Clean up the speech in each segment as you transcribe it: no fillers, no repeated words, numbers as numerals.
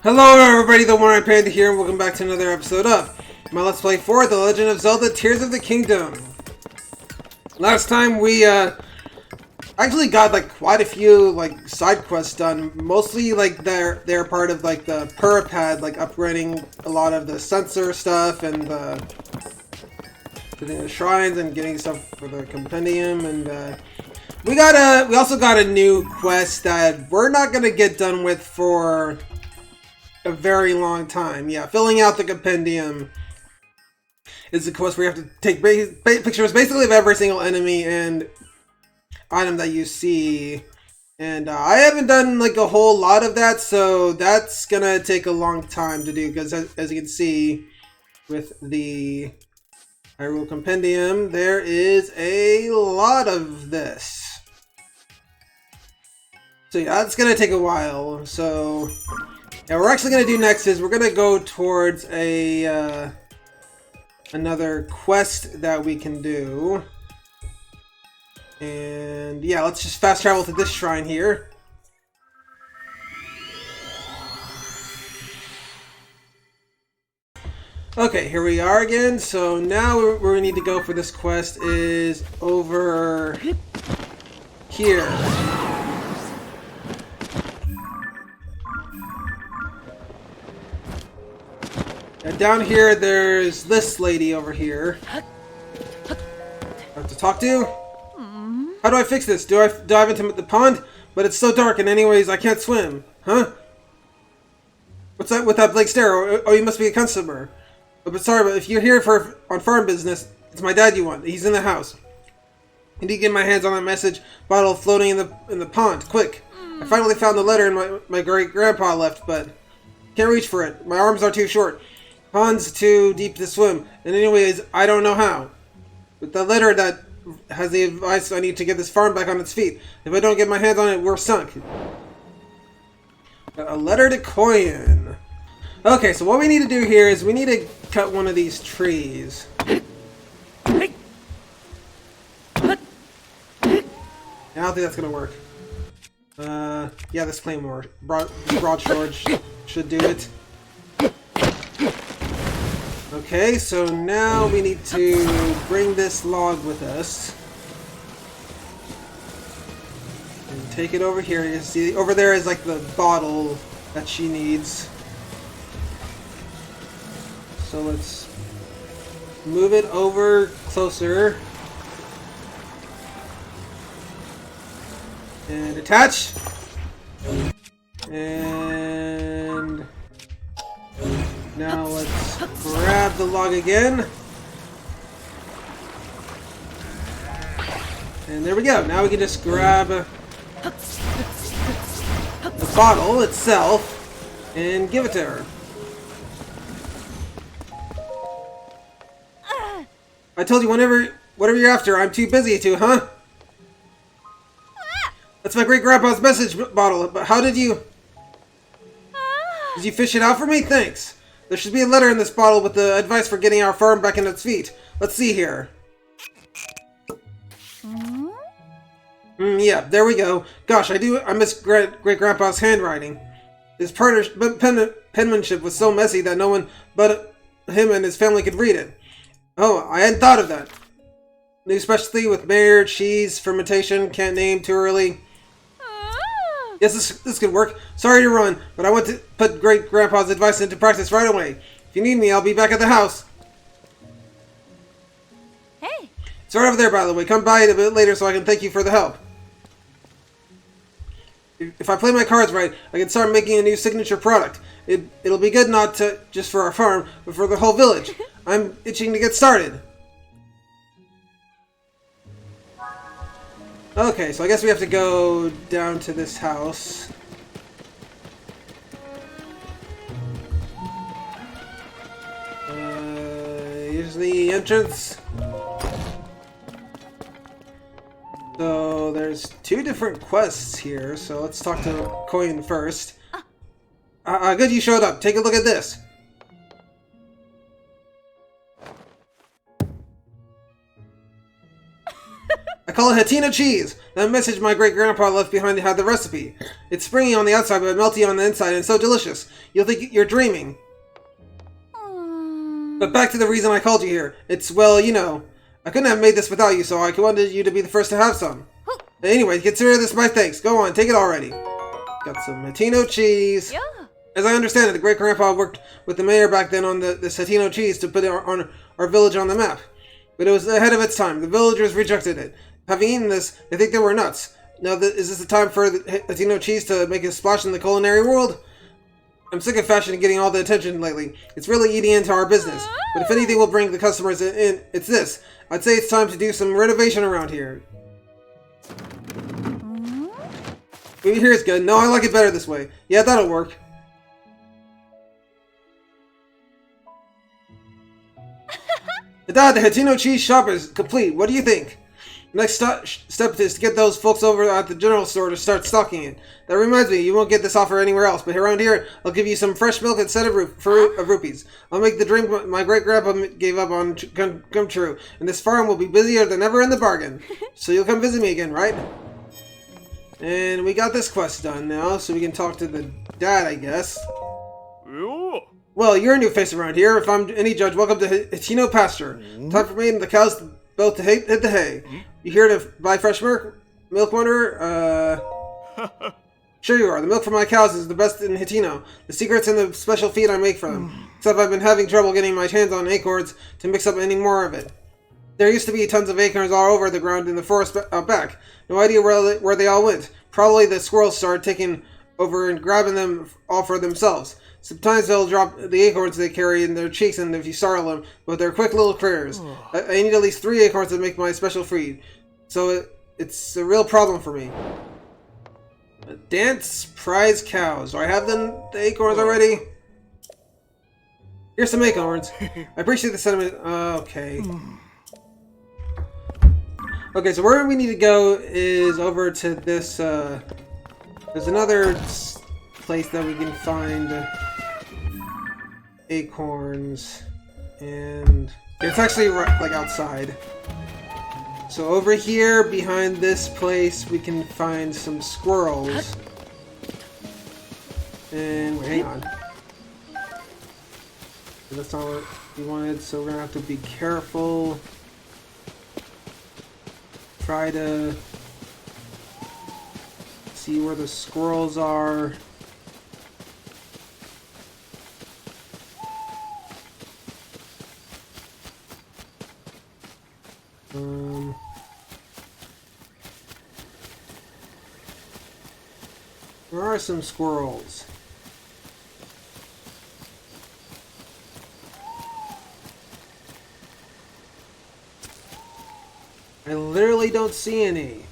Hello everybody, the One-Eyed Panda here, and welcome back to another episode of my Let's Play for The Legend of Zelda Tears of the Kingdom. Last time we actually got like quite a few like side quests done, mostly like they're part of like the Purapad, like upgrading a lot of the sensor stuff and getting the shrines and getting stuff for the compendium, and we also got a new quest that we're not gonna get done with for a very long time. Yeah, filling out the compendium is a quest where you have to take pictures basically of every single enemy and item that you see. And I haven't done like a whole lot of that, so that's gonna take a long time to do because as you can see with the Hyrule Compendium, there is a lot of this. So yeah, that's gonna take a while. So yeah, what we're actually gonna do next is we're gonna go towards a another quest that we can do, and yeah, let's just fast travel to this shrine here. Okay, here we are again. So now where we need to go for this quest is over here. And down here, there's this lady over here I have to talk to. How do I fix this? Do I dive into the pond? But it's so dark, and anyways, I can't swim. Huh? What's that with that blank stare? Oh, you must be a customer. But sorry, but if you're here on farm business, it's my dad you want. He's in the house. I need to get my hands on that message bottle floating in the pond. Quick! I finally found the letter my great grandpa left, but can't reach for it. My arms are too short. Pond's too deep to swim, and anyways, I don't know how. But the letter that has the advice I need to get this farm back on its feet. If I don't get my hands on it, we're sunk. A letter to Koyan. Okay, so what we need to do here is we need to cut one of these trees. I don't think that's gonna work. Yeah, this claymore. Broadsword should do it. Okay, so now we need to bring this log with us. And take it over here. You see, over there is like the bottle that she needs. So let's move it over closer. And attach. And now let's grab the log again. And there we go. Now we can just grab the bottle itself and give it to her. I told you whatever you're after, I'm too busy to, huh? That's my great grandpa's message bottle, but how did you fish it out for me? Thanks. There should be a letter in this bottle with the advice for getting our farm back on its feet. Let's see here. Yeah, there we go. Gosh, I miss great-grandpa's handwriting. His penmanship was so messy that no one but him and his family could read it. Oh, I hadn't thought of that. New specialty with mayor, cheese, fermentation, can't name too early. Yes, this could work. Sorry to run, but I want to put great-grandpa's advice into practice right away. If you need me, I'll be back at the house. Hey. It's right over there, by the way. Come by it a bit later so I can thank you for the help. If I play my cards right, I can start making a new signature product. It'll be good not just for our farm, but for the whole village. I'm itching to get started. Okay, so I guess we have to go down to this house. Here's the entrance. So there's two different quests here, so let's talk to Koyan first. Good you showed up. Take a look at this. call it Hatino cheese. That message my great-grandpa left behind had the recipe. It's springy on the outside, but melty on the inside, and so delicious. You'll think you're dreaming. But back to the reason I called you here. It's, well, you know, I couldn't have made this without you, so I wanted you to be the first to have some. Anyway, consider this my thanks. Go on, take it already. Got some Hatino cheese. Yeah. As I understand it, the great-grandpa worked with the mayor back then on this Hatino cheese to put our village on the map. But it was ahead of its time. The villagers rejected it. Having eaten this, they think they were nuts. Now, is this the time for the Hatino cheese to make a splash in the culinary world? I'm sick of fashion getting all the attention lately. It's really eating into our business. But if anything will bring the customers in, it's this. I'd say it's time to do some renovation around here. Here's good. No, I like it better this way. Yeah, that'll work. The Hatino cheese shop is complete. What do you think? Next step is to get those folks over at the general store to start stocking it. That reminds me, you won't get this offer anywhere else, but around here, I'll give you some fresh milk instead of rupees. I'll make the dream my great-grandpa gave up on come true, and this farm will be busier than ever in the bargain. So you'll come visit me again, right? And we got this quest done now, so we can talk to the dad, I guess. Well, you're a new face around here. If I'm any judge, welcome to Hatino pasture. Time for me and the cows both to hit the hay. You here to buy fresh milk, wonder? Sure you are. The milk from my cows is the best in Hatino. The secret's in the special feed I make for them. Except I've been having trouble getting my hands on acorns to mix up any more of it. There used to be tons of acorns all over the ground in the forest out back. No idea where they all went. Probably the squirrels started taking over and grabbing them all for themselves. Sometimes they'll drop the acorns they carry in their cheeks and if you startle them, but they're quick little critters. I need at least 3 acorns to make my special feed. So it's a real problem for me. Dance prize cows. Do I have the acorns already? Here's some acorns. I appreciate the sentiment. Okay. Okay, so where we need to go is over to this, there's another place that we can find acorns, and it's actually right, like, outside. So over here, behind this place, we can find some squirrels. And, wait, hang on. That's not what we wanted, so we're gonna have to be careful. Try to see where the squirrels are. Where are some squirrels? I literally don't see any.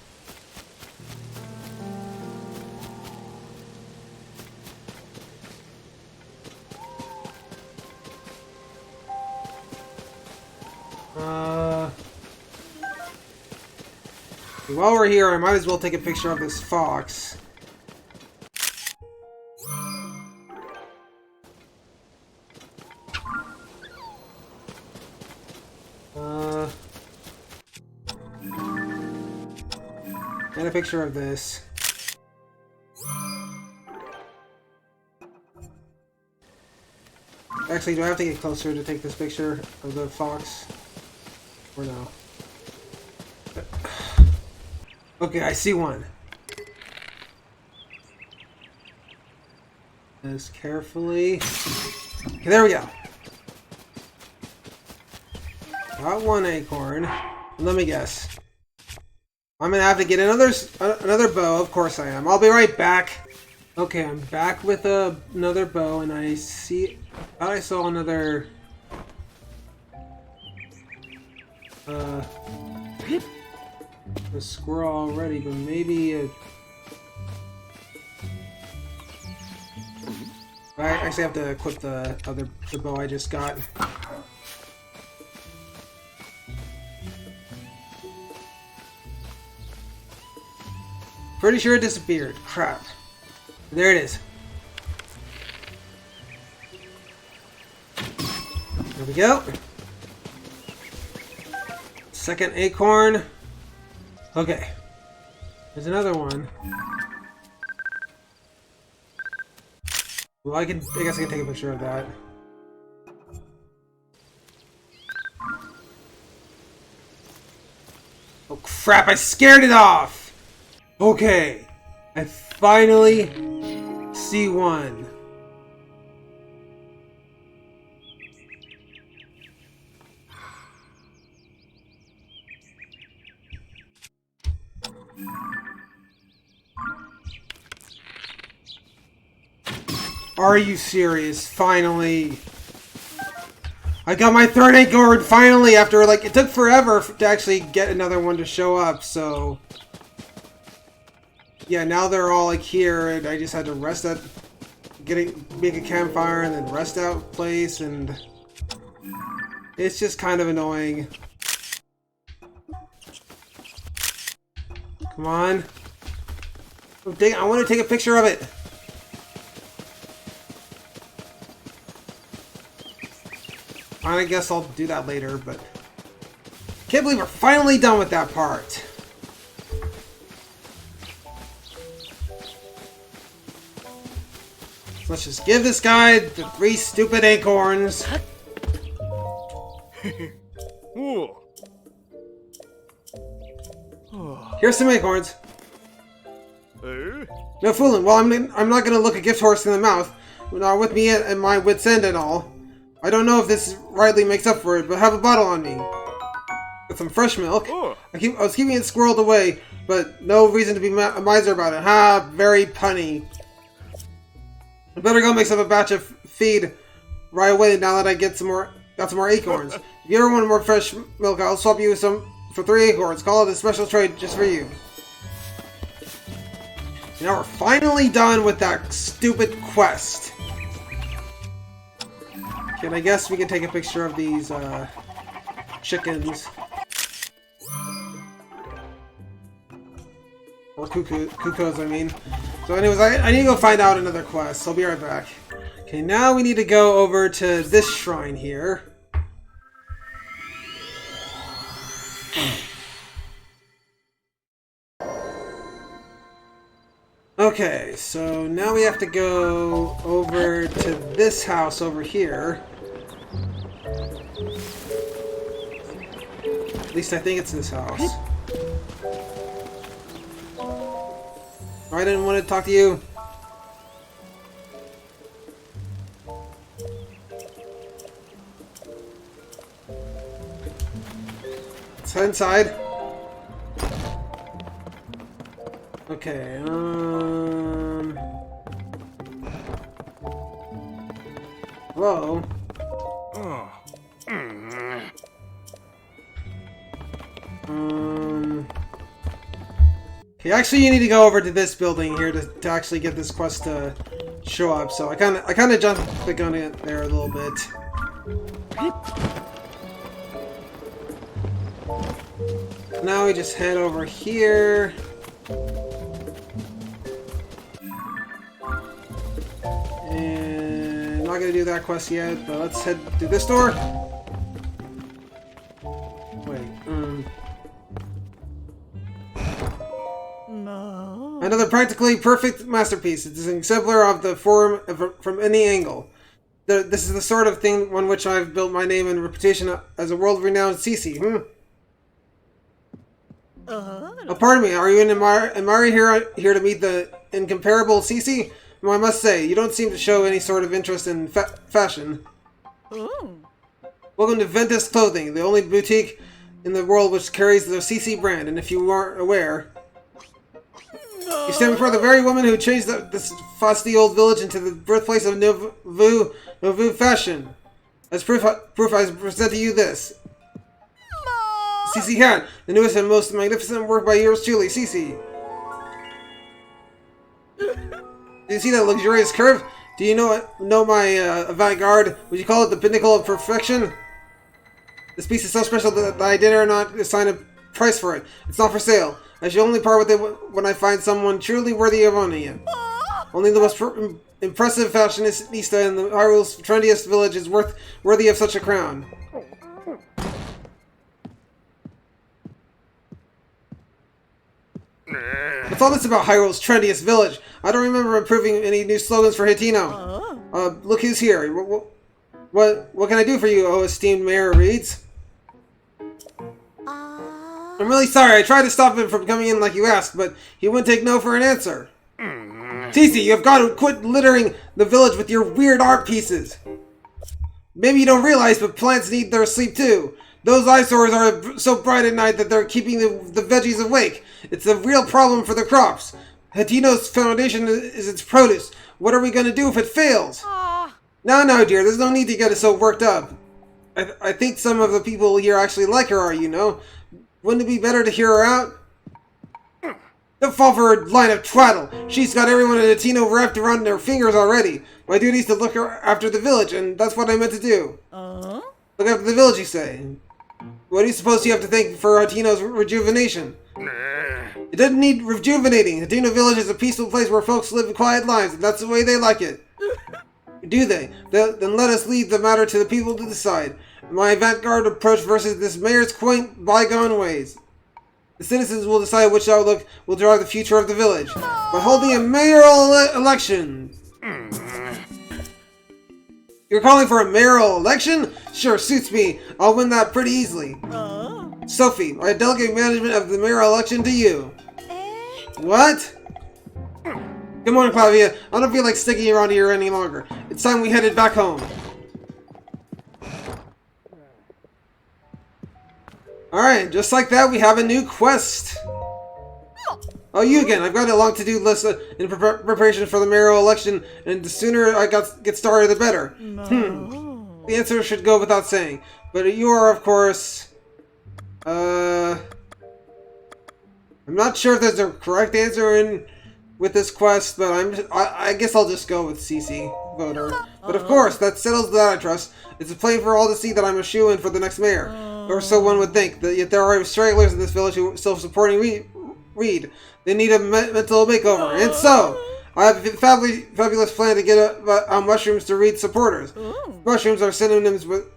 While we're here, I might as well take a picture of this fox. And a picture of this. Actually, do I have to get closer to take this picture of the fox? Or no? Okay, I see one. Just carefully. Okay, there we go. Got one acorn. Let me guess. I'm gonna have to get another bow. Of course I am. I'll be right back. Okay, I'm back with another bow, and I see. I saw another. A squirrel already, but maybe a. I actually have to equip the bow I just got. Pretty sure it disappeared. Crap. There it is. There we go. Second acorn. Okay. There's another one. Well, I guess I can take a picture of that. Oh crap, I scared it off! Okay. I finally see one. Are you serious? Finally. I got my third acorn finally after, like, it took forever to actually get another one to show up, so... Yeah, now they're all, like, here, and I just had to rest at... make a campfire and then rest out place, and... It's just kind of annoying. Come on. Oh, dang, I want to take a picture of it! I guess I'll do that later, but... Can't believe we're finally done with that part! So let's just give this guy the 3 stupid acorns. Here's some acorns. No fooling. Well, I'm not gonna look a gift horse in the mouth. Not with me and my wits end and all. I don't know if this rightly makes up for it, but have a bottle on me. With some fresh milk. I was keeping it squirreled away, but no reason to be a miser about it. Ha! Very punny. I better go make some a batch of feed right away now that I got some more acorns. If you ever want more fresh milk, I'll swap you some for 3 acorns. Call it a special trade just for you. Now we're finally done with that stupid quest. Okay, and I guess we can take a picture of these chickens. Or cuckoos, I mean. So anyways, I need to go find out another quest, so I'll be right back. Okay, now we need to go over to this shrine here. Okay, so now we have to go over to this house over here. At least I think it's this house. I didn't want to talk to you. Let's head inside. Okay, Hello? Okay, actually you need to go over to this building here to actually get this quest to show up, so I kinda jumped the gun in there a little bit. Now we just head over here. And I'm not gonna do that quest yet, but let's head to this door. Wait, No. Another practically perfect masterpiece. It is an exemplar of the form from any angle. This is the sort of thing on which I've built my name and reputation as a world-renowned CC. Oh, pardon me, are you an admirer here to meet the incomparable CC? Well, I must say, you don't seem to show any sort of interest in fashion. Ooh. Welcome to Ventus Clothing, the only boutique in the world which carries the CC brand, and if you aren't aware... You stand before the very woman who changed this fusty old village into the birthplace of nouveau fashion. As proof I present to you this. CC hat, the newest and most magnificent work by yours truly, CC. Do you see that luxurious curve? Do you know my avant-garde? Would you call it the pinnacle of perfection? This piece is so special that I dare not assign a price for it. It's not for sale. I shall only part with it when I find someone truly worthy of owning it. Only the most impressive fashionista in the Hyrule's trendiest village is worthy of such a crown. all this about Hyrule's trendiest village? I don't remember approving any new slogans for Hitino. Look who's here. What can I do for you, oh esteemed Mayor Reeds? I'm really sorry. I tried to stop him from coming in like you asked, but he wouldn't take no for an answer. Cece, you have got to quit littering the village with your weird art pieces. Maybe you don't realize, but plants need their sleep too. Those eyesores are so bright at night that they're keeping the veggies awake. It's a real problem for the crops. Hatino's foundation is its produce. What are we going to do if it fails? No, dear. There's no need to get us so worked up. I think some of the people here actually like her, you know. Wouldn't it be better to hear her out? Don't fall for her line of twaddle. She's got everyone in Hatino wrapped around their fingers already. My duty is to look after the village, and that's what I meant to do. Look after the village, you say? What do you suppose you have to thank for Hatino's rejuvenation? It doesn't need rejuvenating. Hatino Village is a peaceful place where folks live quiet lives, and that's the way they like it. Do they? Then let us leave the matter to the people to decide. My avant-garde approach versus this mayor's quaint, bygone ways. The citizens will decide which outlook will drive the future of the village. By holding a mayoral election. You're calling for a mayoral election? Sure, suits me. I'll win that pretty easily. Sophie, I delegate management of the mayoral election to you. What? Good morning, Clavia. I don't feel like sticking around here any longer. It's time we headed back home. Alright, just like that, we have a new quest. Oh, you again. I've got a long to-do list in preparation for the mayoral election, and the sooner I get started, the better. The answer should go without saying. But you are, of course... I'm not sure if there's a correct answer with this quest, but I guess I'll just go with CC voter. But of course, that settles that, I trust. It's plain for all to see that I'm a shoo-in for the next mayor. Or so one would think. Yet there are stragglers in this village who are still supporting Reed. They need a mental makeover. And so, I have a fabulous plan to get mushrooms to Reed's supporters. Mushrooms are synonymous with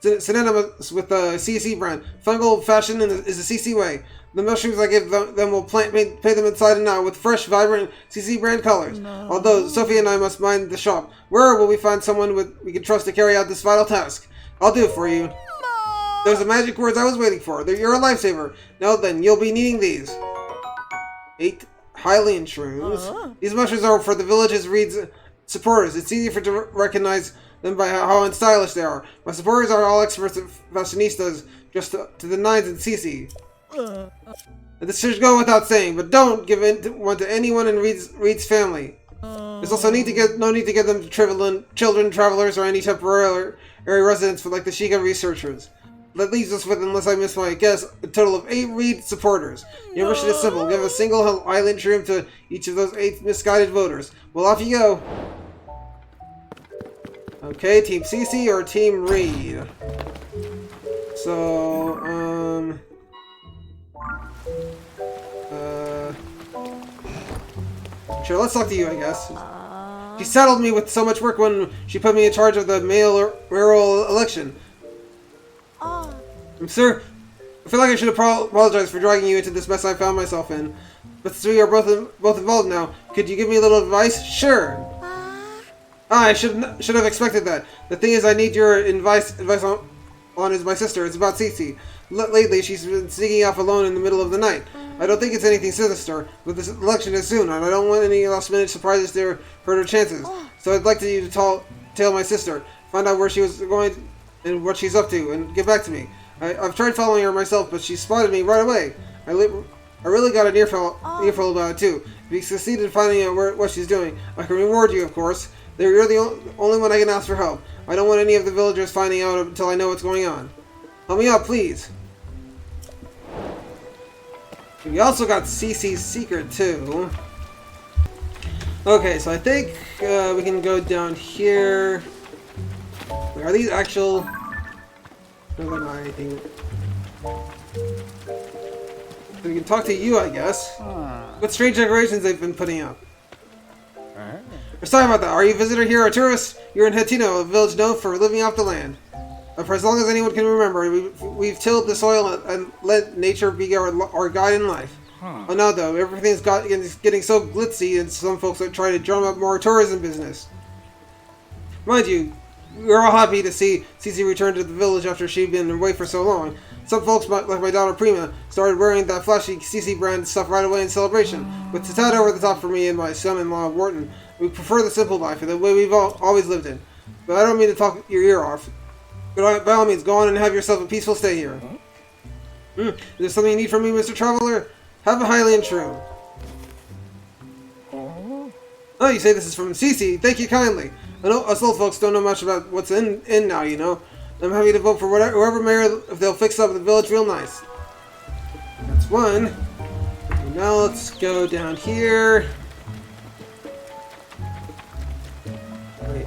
the CC brand. Fungal fashion is the CC way. The mushrooms I give them will paint them inside and out with fresh, vibrant CC brand colors. Although Sophie and I must mind the shop. Where will we find someone we can trust to carry out this vital task? I'll do it for you. Those are the magic words I was waiting for. You're a lifesaver. Now then, you'll be needing these. 8 Hylian shrooms. These mushrooms are for the village's Reed's supporters. It's easy to recognize them by how unstylish they are. My supporters are all experts at fashionistas, just to the nines in CC. This should go without saying, but don't give one to anyone in Reed's family. There's also no need to get them to children, travelers, or any temporary residents like the Sheikah researchers. That leaves us with, unless I miss my guess, a total of 8 Reed supporters. Your mission is simple. Give a single island shroom to each of those 8 misguided voters. Well, off you go. Okay, Team CC or Team Reed? So, sure, let's talk to you, I guess. She saddled me with so much work when she put me in charge of the mayoral election. I'm sure. I feel like I should apologize for dragging you into this mess I found myself in. But since we are both involved now, could you give me a little advice? Sure. I should have expected that. The thing is, I need your advice on is my sister. It's about Cece. Lately, she's been sneaking off alone in the middle of the night. I don't think it's anything sinister, but this election is soon, and I don't want any last-minute surprises to hurt her chances. So I'd like you to tell my sister, find out where she was going and what she's up to, and get back to me. I've tried following her myself, but she spotted me right away. I really got an earful about it, too. If you succeed in finding out what she's doing, I can reward you, of course. You're the only one I can ask for help. I don't want any of the villagers finding out until I know what's going on. Help me out, please. We also got CC's secret, too. Okay, so I think we can go down here. Wait, are these actual... No, they're not anything. So we can talk to you, I guess. What strange decorations they've been putting up. We're sorry about that. Are you a visitor here or a tourist? You're in Hatino, a village known for living off the land. For as long as anyone can remember, we've tilled the soil and let nature be our guide in life. Oh no, though, everything's getting so glitzy, and some folks are trying to drum up more tourism business. Mind you, we're all happy to see Cece return to the village after she'd been away for so long. Some folks, like my daughter Prima, started wearing that flashy Cece brand stuff right away in celebration. With a tad over the top for me and my son-in-law Wharton, we prefer the simple life, the way we've always lived in. But I don't mean to talk your ear off. But by all means, go on and have yourself a peaceful stay here. Is there something you need from me, Mr. Traveler? Have a Hylian shroom. Oh, you say this is from Cece. Thank you kindly. I know us old folks don't know much about what's in now, you know. I'm happy to vote for whoever mayor if they'll fix up the village real nice. That's one. And now let's go down here. Wait,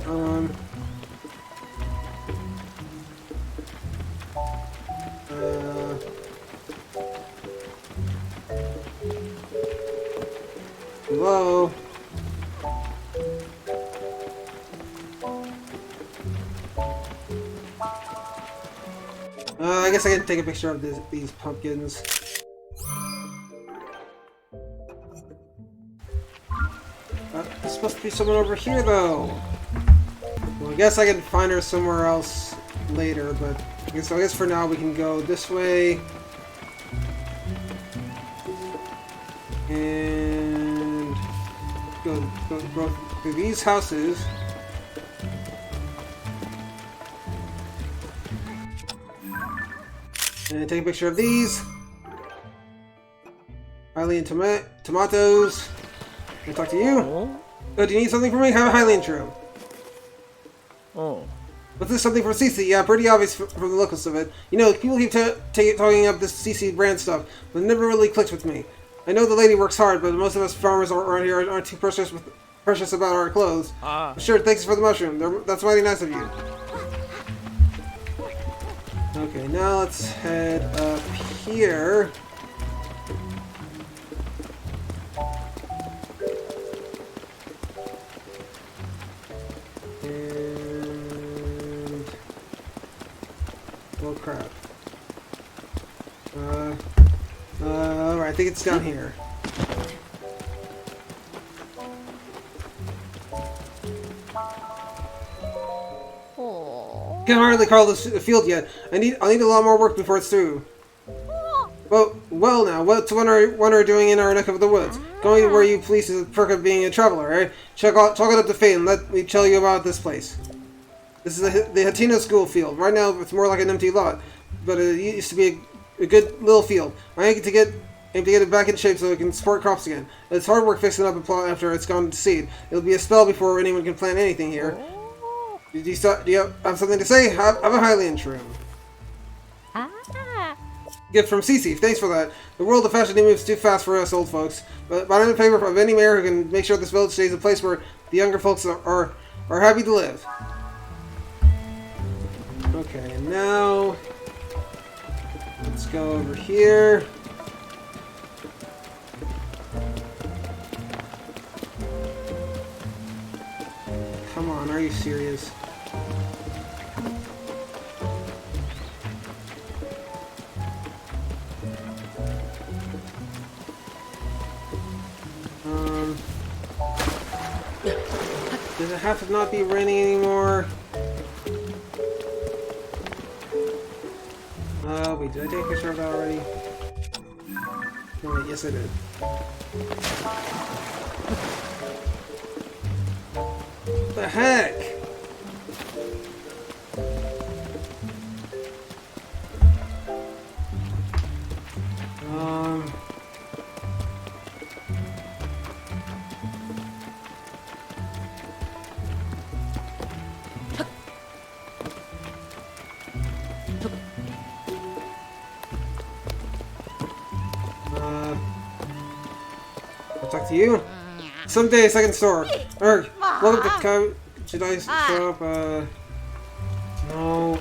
hello? I guess I can take a picture of these pumpkins. There's supposed to be someone over here, though. Well, I guess I can find her somewhere else later, but I guess for now we can go this way. And go through these houses. And take a picture of these. Hylian tomatoes. Can I talk to you? Oh, do you need something from me? Have a Hylian shroom. What's this, something from Cece? Yeah, pretty obvious from the looks of it. You know, people keep talking up this Cece brand stuff, but it never really clicked with me. I know the lady works hard, but most of us farmers around here aren't too precious about our clothes. Sure, thanks for the mushroom. That's mighty nice of you. Okay, now let's head up here. And... oh crap. Alright, I think it's down here. Can't hardly call this a field yet. I'll need a lot more work before it's through. Well now, what's one are doing in our neck of the woods? Going where you please is the perk of being a traveler, right? Chalk it up to fate and let me tell you about this place. This is the Hatino school field. Right now it's more like an empty lot, but it used to be a good little field. I aim to get it back in shape so it can support crops again. It's hard work fixing up a plot after it's gone to seed. It'll be a spell before anyone can plant anything here. Do you have something to say? Have a Hylian shroom. Gift from Cece. Thanks for that. The world of fashion moves too fast for us old folks. But I'm in favor of any mayor who can make sure this village stays a place where the younger folks are happy to live. Okay, and now let's go over here. Come on, are you serious? Does it have to not be raining anymore? Wait, did I take a picture of that already? No, wait, yes I did. What the heck? I'll talk to you. Someday, second store. Erg, welcome to should I show up? No.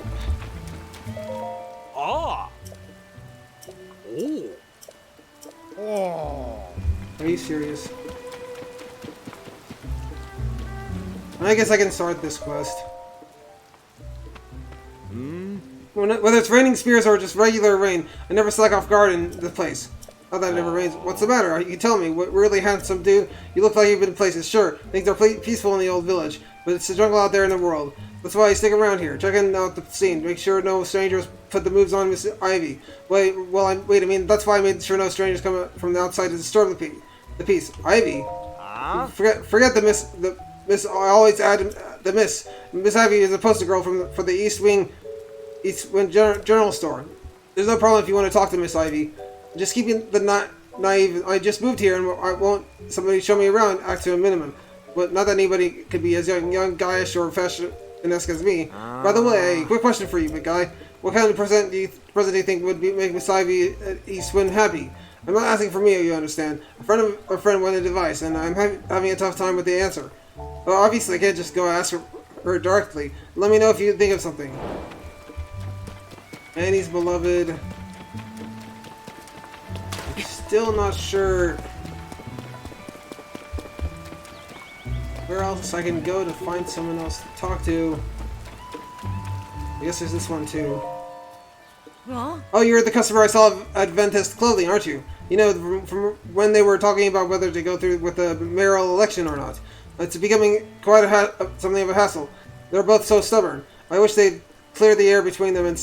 Are you serious? I guess I can start this quest. Whether it's raining spears or just regular rain, I never slack off guard in the place. Oh, that never rains. What's the matter? You tell me. What really handsome dude? You look like you've been places. Sure, things are peaceful in the old village, but it's the jungle out there in the world. That's why you stick around here, checking out the scene. Make sure no strangers put the moves on Miss Ivy. Wait, I mean, that's why I made sure no strangers come from the outside to disturb the peace. Ivy? Forget the miss. I always add the miss. Miss Ivy is a poster girl for the East Wing General Store. There's no problem if you want to talk to Miss Ivy. Just keeping the naive. I just moved here and I won't somebody show me around. Act to a minimum. But not that anybody could be as young, guyish, or fashionesque as me. By the way, quick question for you, big guy. What kind of president do you think would make Miss Ivy at East Wind happy? I'm not asking for me, you understand. A friend wanted advice, and I'm having a tough time with the answer. Well, obviously I can't just go ask her directly. Let me know if you think of something. Annie's beloved. I'm still not sure where else I can go to find someone else to talk to. I guess there's this one too. Huh? Oh, you're the customer I saw at Adventist Clothing, aren't you? You know, from when they were talking about whether to go through with the mayoral election or not. It's becoming quite something of a hassle. They're both so stubborn. I wish they'd clear the air between them and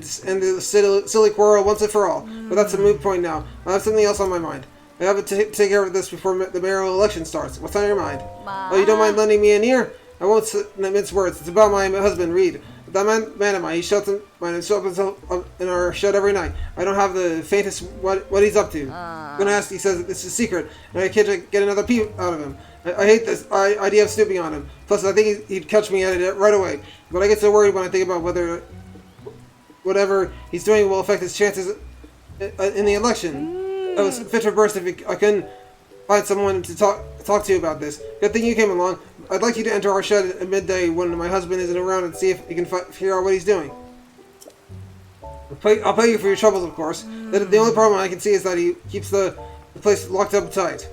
the silly quarrel once and for all. But that's a moot point now. I have something else on my mind. I have to take care of this before the mayoral election starts. What's on your mind? Oh, you don't mind lending me an ear? I won't mince words. It's about my husband, Reed. That man of mine, he shuts himself up in our shed every night. I don't have the faintest what he's up to. When I ask, he says it's a secret, and I can't get another peep out of him. I hate this idea of snooping on him. Plus, I think he'd catch me at it right away. But I get so worried when I think about whether whatever he's doing will affect his chances in the election. I was fit for burst if I couldn't find someone to talk to about this. Good thing you came along. I'd like you to enter our shed at midday when my husband isn't around and see if you can figure out what he's doing. I'll pay you for your troubles, of course. The only problem I can see is that he keeps the place locked up tight.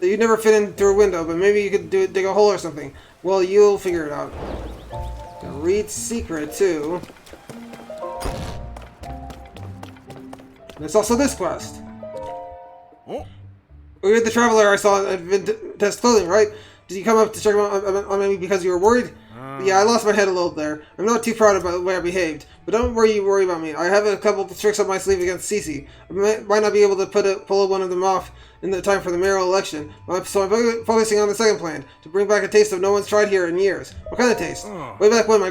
You'd never fit in through a window, but maybe you could dig a hole or something. Well, you'll figure it out. Reed's secret, too. And there's also this quest. You're the traveler I saw at Test Clothing, right? Did you come up to check on me because you were worried? Yeah, I lost my head a little there. I'm not too proud about the way I behaved, but don't worry about me. I have a couple of tricks up my sleeve against Cece. I might not be able to pull one of them off in the time for the mayoral election, so I'm focusing on the second plan, to bring back a taste of no one's tried here in years. What kind of taste? Way back when my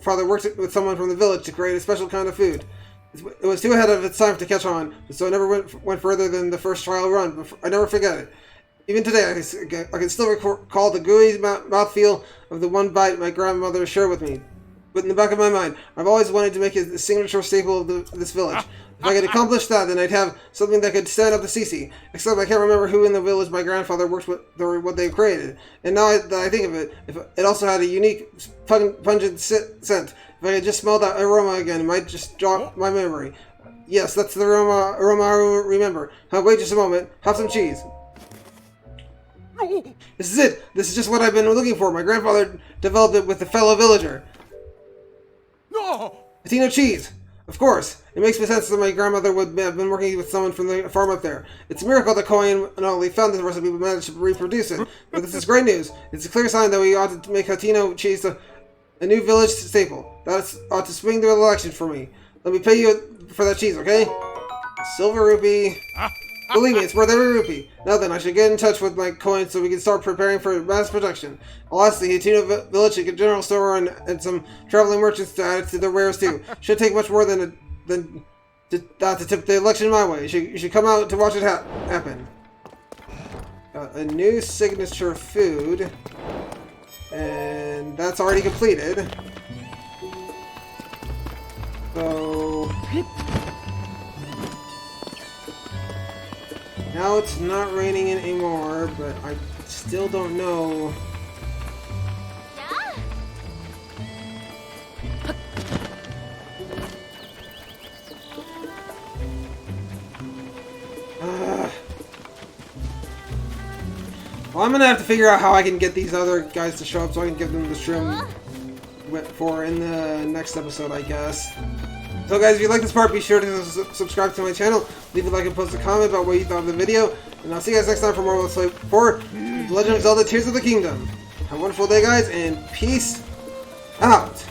father worked with someone from the village to create a special kind of food. It was too ahead of its time to catch on, so I never went further than the first trial run, but I never forget it. Even today, I can still recall the gooey mouthfeel of the one bite my grandmother shared with me. But in the back of my mind, I've always wanted to make it the signature staple of this village. If I could accomplish that, then I'd have something that could stand up to Cece. Except I can't remember who in the village my grandfather worked with or what they created. And now that I think of it, if it also had a unique, pungent scent. If I could just smell that aroma again, it might just jog my memory. Yes, that's the aroma I remember. Wait just a moment. Have some cheese. This is it. This is just what I've been looking for. My grandfather developed it with a fellow villager. No! Latino cheese. Of course. It makes sense that my grandmother would have been working with someone from the farm up there. It's a miracle that Cohen not only found this recipe but managed to reproduce it. But this is great news. It's a clear sign that we ought to make Latino cheese a new village staple. That ought to swing the election for me. Let me pay you for that cheese, okay? Silver rupee. Believe me, it's worth every rupee. Now then, I should get in touch with my coin so we can start preparing for mass production. I'll ask the Hatino Village to get general store and some traveling merchants to add it to their wares too. Should take much more than to tip the election my way. You should come out to watch it happen. A new signature food, and that's already completed. So now it's not raining anymore, but I still don't know. Well, I'm gonna have to figure out how I can get these other guys to show up so I can give them the shroom for in the next episode, I guess. So guys, if you like this part, be sure to subscribe to my channel, leave a like and post a comment about what you thought of the video, and I'll see you guys next time for more Let's Play 4, The Legend of Zelda Tears of the Kingdom. Have a wonderful day, guys, and peace out!